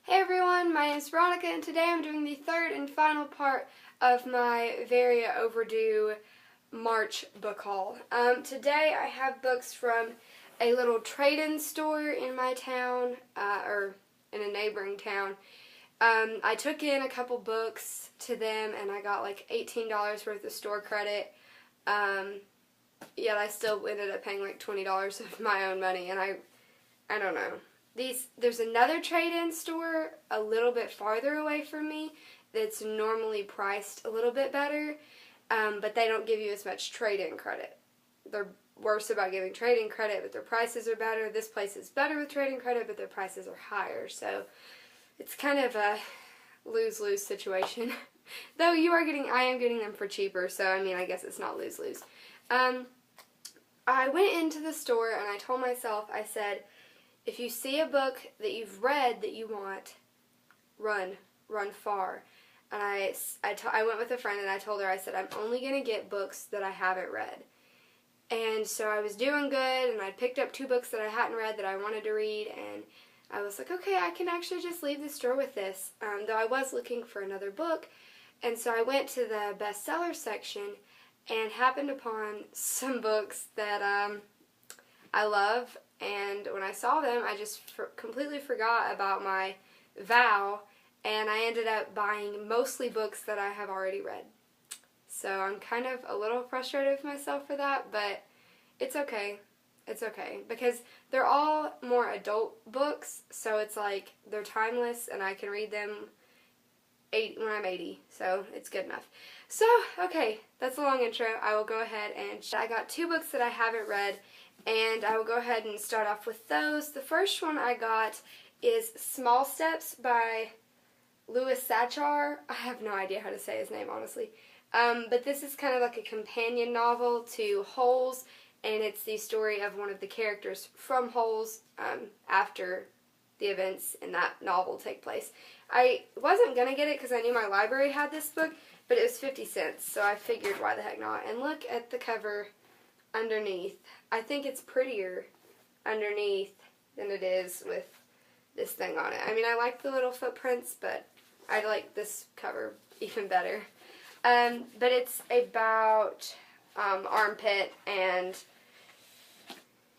Hey everyone, my name is Veronica and today I'm doing the third and final part of my very overdue March book haul. Today I have books from a little trade-in store in my town, or in a neighboring town. I took in a couple books to them and I got like $18 worth of store credit. Yet I still ended up paying like $20 of my own money, and I don't know. There's another trade-in store a little bit farther away from me that's normally priced a little bit better, but they don't give you as much trade-in credit. They're worse about giving trade-in credit, but their prices are better. This place is better with trade-in credit, but their prices are higher, so it's kind of a lose-lose situation. Though I am getting them for cheaper, so I mean, I guess it's not lose-lose. I went into the store and I told myself, I said, if you see a book that you've read that you want, run far. And I went with a friend and I told her, I said, I'm only going to get books that I haven't read. And so I was doing good, and I picked up 2 books that I hadn't read that I wanted to read, and I was like, okay, I can actually just leave the store with this, though I was looking for another book. And so I went to the bestseller section and happened upon some books that I love. And when I saw them, I just completely forgot about my vow, and I ended up buying mostly books that I have already read. So I'm kind of a little frustrated with myself for that, but it's okay. It's okay, because they're all more adult books, so it's like they're timeless, and I can read them when I'm 80, so it's good enough. So, okay, that's a long intro. I will go ahead and I got 2 books that I haven't read, and I will go ahead and start off with those. The first one I got is Small Steps by Louis Sachar. I have no idea how to say his name, honestly. But this is kind of like a companion novel to Holes, and it's the story of one of the characters from Holes after the events in that novel take place. I wasn't going to get it because I knew my library had this book, but it was 50 cents, so I figured why the heck not. And look at the cover underneath. I think it's prettier underneath than it is with this thing on it. I mean, I like the little footprints, but I like this cover even better. But it's about Armpit and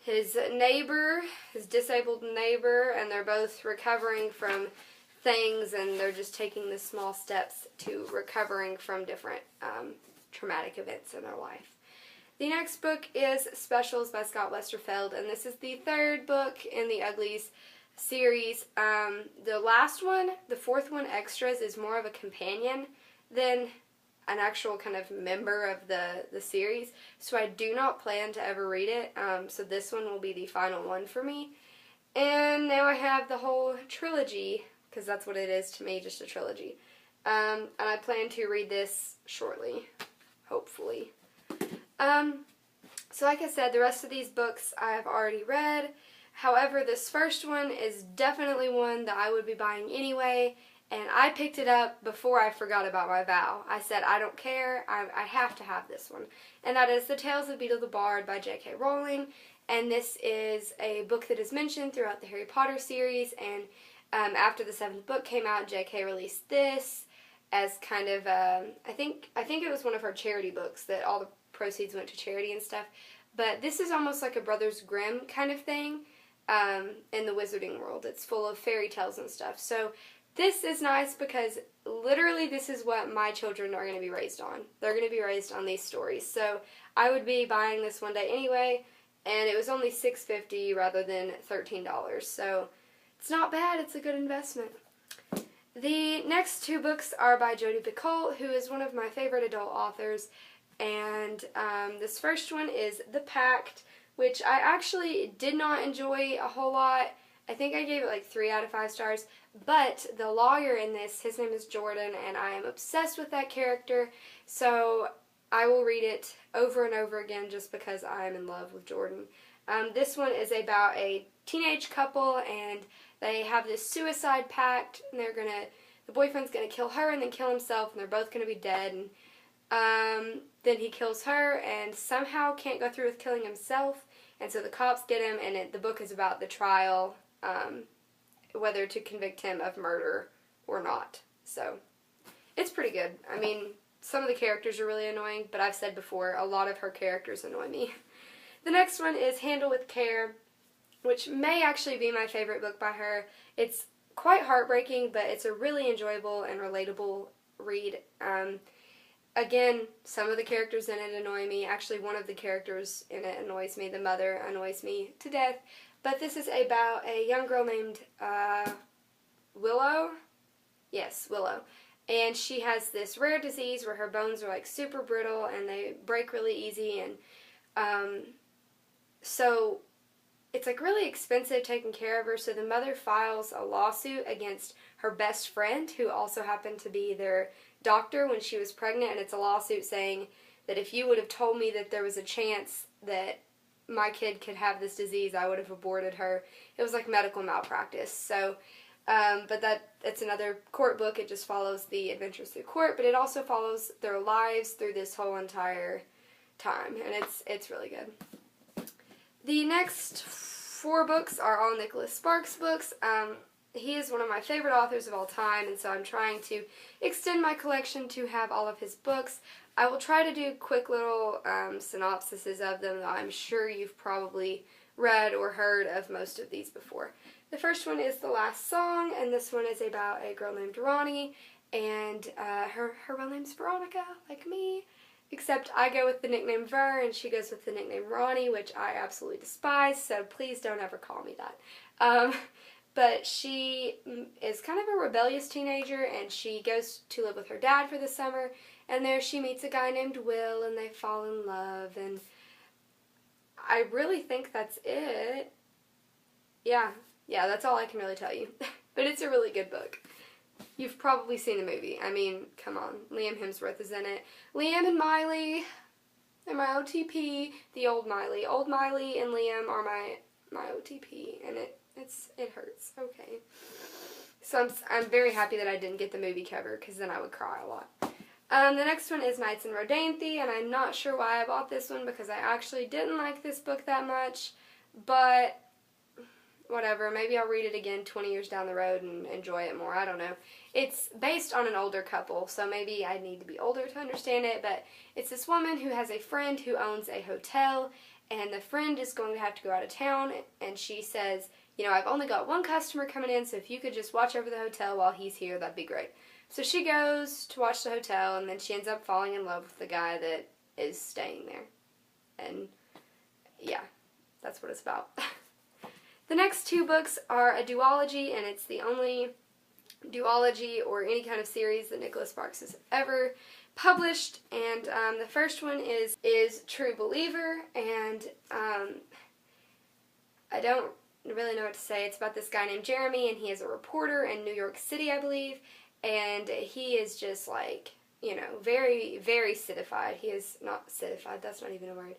his neighbor, his disabled neighbor, and they're both recovering from things, and they're just taking the small steps to recovering from different traumatic events in their life. The next book is Specials by Scott Westerfeld, and this is the 3rd book in the Uglies series. The last one, the 4th one, Extras, is more of a companion than an actual kind of member of the series, so I do not plan to ever read it, so this one will be the final one for me. And now I have the whole trilogy, because that's what it is to me, just a trilogy. And I plan to read this shortly, hopefully. So like I said, the rest of these books I have already read. However, this first one is definitely one that I would be buying anyway, and I picked it up before I forgot about my vow. I said, I don't care, I have to have this one. And that is The Tales of Beetle the Bard by J.K. Rowling. And this is a book that is mentioned throughout the Harry Potter series, and after the 7th book came out, J.K. released this as kind of, I think it was one of her charity books that all the proceeds went to charity and stuff. But this is almost like a Brothers Grimm kind of thing in the wizarding world. It's full of fairy tales and stuff. So this is nice because literally this is what my children are going to be raised on. They're going to be raised on these stories. So I would be buying this one day anyway, and it was only $6.50 rather than $13. So it's not bad. It's a good investment. The next 2 books are by Jodi Picoult, who is one of my favorite adult authors. And this first one is The Pact, which I actually did not enjoy a whole lot. I think I gave it like 3 out of 5 stars. But the lawyer in this, his name is Jordan, and I am obsessed with that character. So I will read it over and over again just because I am in love with Jordan. This one is about a teenage couple, and they have this suicide pact, and the boyfriend's gonna kill her and then kill himself, and they're both gonna be dead. And then he kills her and somehow can't go through with killing himself, and so the cops get him, and the book is about the trial whether to convict him of murder or not. So, it's pretty good. I mean, some of the characters are really annoying, but I've said before, a lot of her characters annoy me. The next one is Handle with Care, which may actually be my favorite book by her. It's quite heartbreaking, but it's a really enjoyable and relatable read. Again, some of the characters in it annoy me. Actually, one of the characters in it annoys me. The mother annoys me to death. But this is about a young girl named Willow. Yes, Willow. And she has this rare disease where her bones are like super brittle and they break really easy. And so it's like really expensive taking care of her. So the mother files a lawsuit against her best friend, who also happened to be their doctor when she was pregnant. And it's a lawsuit saying that if you would have told me that there was a chance that my kid could have this disease, I would have aborted her. It was like medical malpractice. So, but it's another court book. It just follows the adventures through court, but it also follows their lives through this whole entire time, and it's really good. The next 4 books are all Nicholas Sparks books. He is one of my favorite authors of all time, and so I'm trying to extend my collection to have all of his books. I will try to do quick little synopsises of them, though I'm sure you've probably read or heard of most of these before. The first one is The Last Song, and this one is about a girl named Ronnie, and her real name's Veronica, like me, except I go with the nickname Ver, and she goes with the nickname Ronnie, which I absolutely despise, so please don't ever call me that. But she is kind of a rebellious teenager, and she goes to live with her dad for the summer, and there she meets a guy named Will, and they fall in love, and I really think that's it. Yeah, that's all I can really tell you. But it's a really good book. You've probably seen the movie. I mean, come on. Liam Hemsworth is in it. Liam and Miley are my OTP. The old Miley. Old Miley and Liam are my OTP, and it hurts. Okay. So I'm very happy that I didn't get the movie cover, because then I would cry a lot. The next one is Nights in Rodanthe, and I'm not sure why I bought this one, because I actually didn't like this book that much, but whatever, maybe I'll read it again 20 years down the road and enjoy it more. I don't know. It's based on an older couple, so maybe I need to be older to understand it, but it's this woman who has a friend who owns a hotel, and the friend is going to have to go out of town, and she says, you know, I've only got one customer coming in, so if you could just watch over the hotel while he's here, that'd be great. So she goes to watch the hotel, and then she ends up falling in love with the guy that is staying there. And yeah, that's what it's about. The next 2 books are a duology, and it's the only duology or any kind of series that Nicholas Sparks has ever published. And the first one is True Believer, and I don't really know what to say. It's about this guy named Jeremy, and he is a reporter in New York City, I believe, and he is just like, you know, very, very citified. He is not citified, that's not even a word.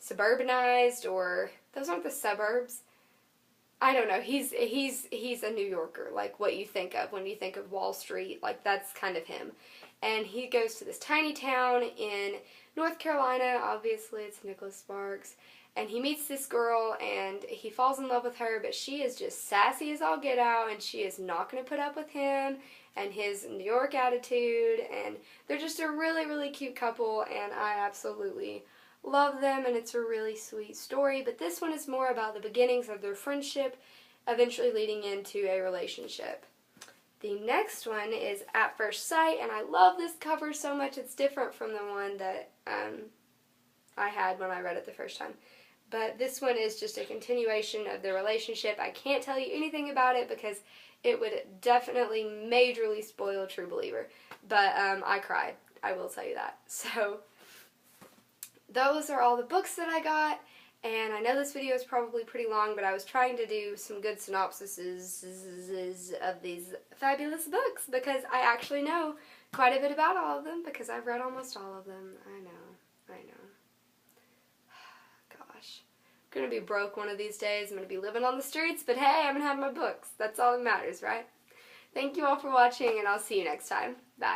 Suburbanized, or those aren't the suburbs. I don't know. He's a New Yorker, like what you think of when you think of Wall Street. Like, that's kind of him. And he goes to this tiny town in North Carolina. Obviously, it's Nicholas Sparks. And he meets this girl, and he falls in love with her, but she is just sassy as all get out, and she is not going to put up with him and his New York attitude. And they're just a really, really cute couple, and I absolutely love them, and it's a really sweet story. But this one is more about the beginnings of their friendship, eventually leading into a relationship. The next one is At First Sight, and I love this cover so much. It's different from the one that I had when I read it the first time. But this one is just a continuation of the relationship. I can't tell you anything about it because it would definitely majorly spoil True Believer. But I cried. I will tell you that. So those are all the books that I got. And I know this video is probably pretty long, but I was trying to do some good synopsises of these fabulous books because I actually know quite a bit about all of them because I've read almost all of them. I know. Gosh. I'm going to be broke one of these days. I'm going to be living on the streets, but hey, I'm going to have my books. That's all that matters, right? Thank you all for watching, and I'll see you next time. Bye.